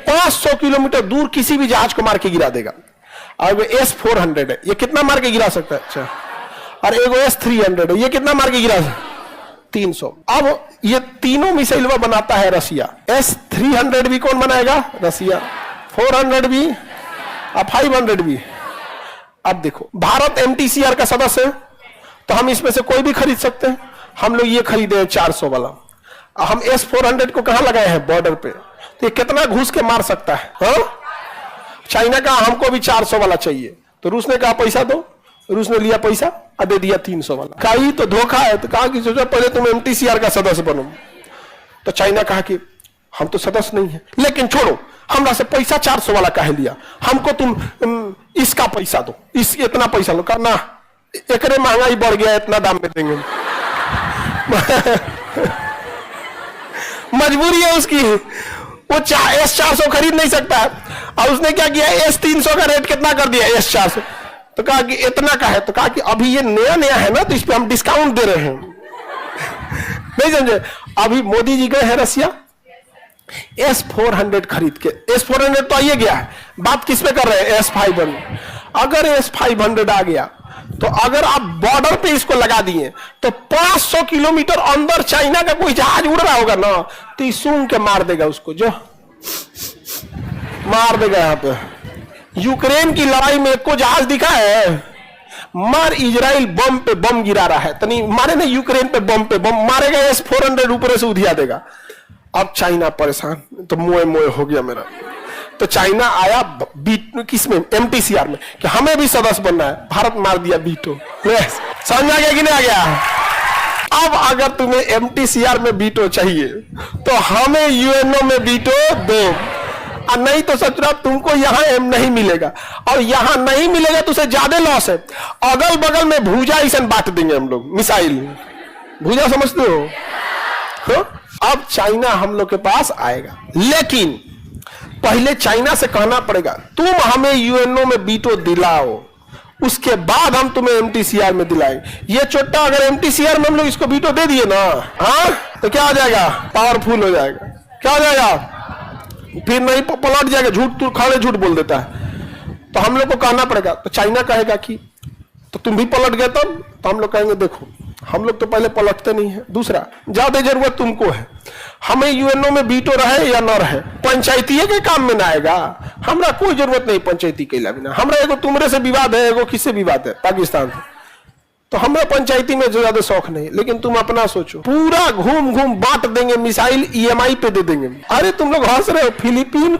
500 kilometre दूर किसी भी जहाज को मार के गिरा देगा। और S-400 है, ये कितना मार के गिरा सकता है? अच्छा, और एगो S-300 है, ये कितना मार के गिरा सकता है? 300। अब ये तीनों मिसाइल बनाता है रसिया। S-300 भी कौन बनाएगा? रसिया। 400 भी और 500 भी। अब देखो, भारत MTCR का सदस्य है, तो हम इसमें से कोई भी खरीद सकते हैं। हम लोग ये खरीदे 400 वाला, हम S-400 को कहां लगाए हैं? बॉर्डर पे। तो ये कितना घुस के मार सकता है? हाँ? चाइना का हमको भी 400 वाला चाहिए, तो रूस ने कहा पैसा दो, रूस ने लिया पैसा और दे दिया 300 वाला। कहा तो धोखा है, तो कहा कि सोचो पहले तुम MTCR का सदस्य बनो। तो चाइना कहा कि हम तो सदस्य नहीं है, लेकिन छोड़ो, हमरा से पैसा 400 वाला काहे लिया, हमको तुम इसका पैसा दो, इस इतना पैसा लो। कहा ना, एकरे महंगाई बढ़ गया, इतना दाम में देंगे। मजबूरी है उसकी, वो S-400 खरीद नहीं सकता है। और उसने क्या किया? S-300 का रेट कितना कर दिया? S-400। तो कहा कि इतना का है, तो कहा कि अभी ये नया नया है ना, तो इस पे हम डिस्काउंट दे रहे हैं। नहीं समझे? अभी मोदी जी गए हैं रसिया, S-400 खरीद के। S-400 तो आइए गया है, बात किस पे कर रहे हैं? S-500। अगर S-500 आ गया, तो अगर आप बॉर्डर पे इसको लगा दिए, तो 500 किलोमीटर अंदर चाइना का कोई जहाज उड़ रहा होगा ना, तो ये सूंघ के मार देगा उसको, जो मार देगा। यहां पे यूक्रेन की लड़ाई में को जहाज दिखा है? मार, इजराइल बम पे बम गिरा रहा है, तनी मारे ना यूक्रेन पे बम मारेगा, S-400 ऊपर से उधिया देगा। अब चाइना परेशान, तो मोए मोए हो गया मेरा। तो चाइना आया किसमें? MTCR में, कि हमें भी सदस्य बनना है। भारत मार दिया वीटो। समझ आ गया कि नहीं आ गया? अब अगर तुम्हें MTCR में वीटो चाहिए, तो हमें UNO में वीटो दो, और नहीं तो सच रहा तुमको यहां नहीं मिलेगा। और यहां नहीं मिलेगा तो उसे ज्यादा लॉस है। अगल बगल में भूजा ऐसा बांट देंगे हम लोग, मिसाइल भूजा, समझते हो? अब चाइना हम लोग के पास आएगा, लेकिन पहले चाइना से कहना पड़ेगा तुम हमें UNO में वीटो दिलाओ, उसके बाद हम तुम्हें MTCR में दिलाएंगे। ये छोटा अगर MTCR में हम लोग इसको वीटो दे दिए ना, हाँ, तो क्या हो जाएगा? पावरफुल हो जाएगा। क्या हो जाएगा? फिर नहीं पलट जाएगा, झूठ तू खाने झूठ बोल देता है। तो हम लोग को कहना पड़ेगा। तो चाइना कहेगा कि तो तुम भी पलट गए तब, तो हम लोग कहेंगे देखो, हम लोग तो पहले पलटते नहीं है। दूसरा, ज्यादा जरूरत तुमको है, हमें UNO में वीटो रहे या न रहे, पंचायती के काम में ना आएगा। हमरा कोई जरूरत नहीं पंचायती के बिना। हमरा एगो तुमरे से विवाद है, एगो किससे विवाद है? पाकिस्तान से। तो हमरा पंचायती में ज्यादा शौक नहीं, लेकिन तुम अपना सोचो, पूरा घूम घूम बांट देंगे मिसाइल, EMI पे दे देंगे। अरे तुम लोग हंस रहे हो, फिलीपीन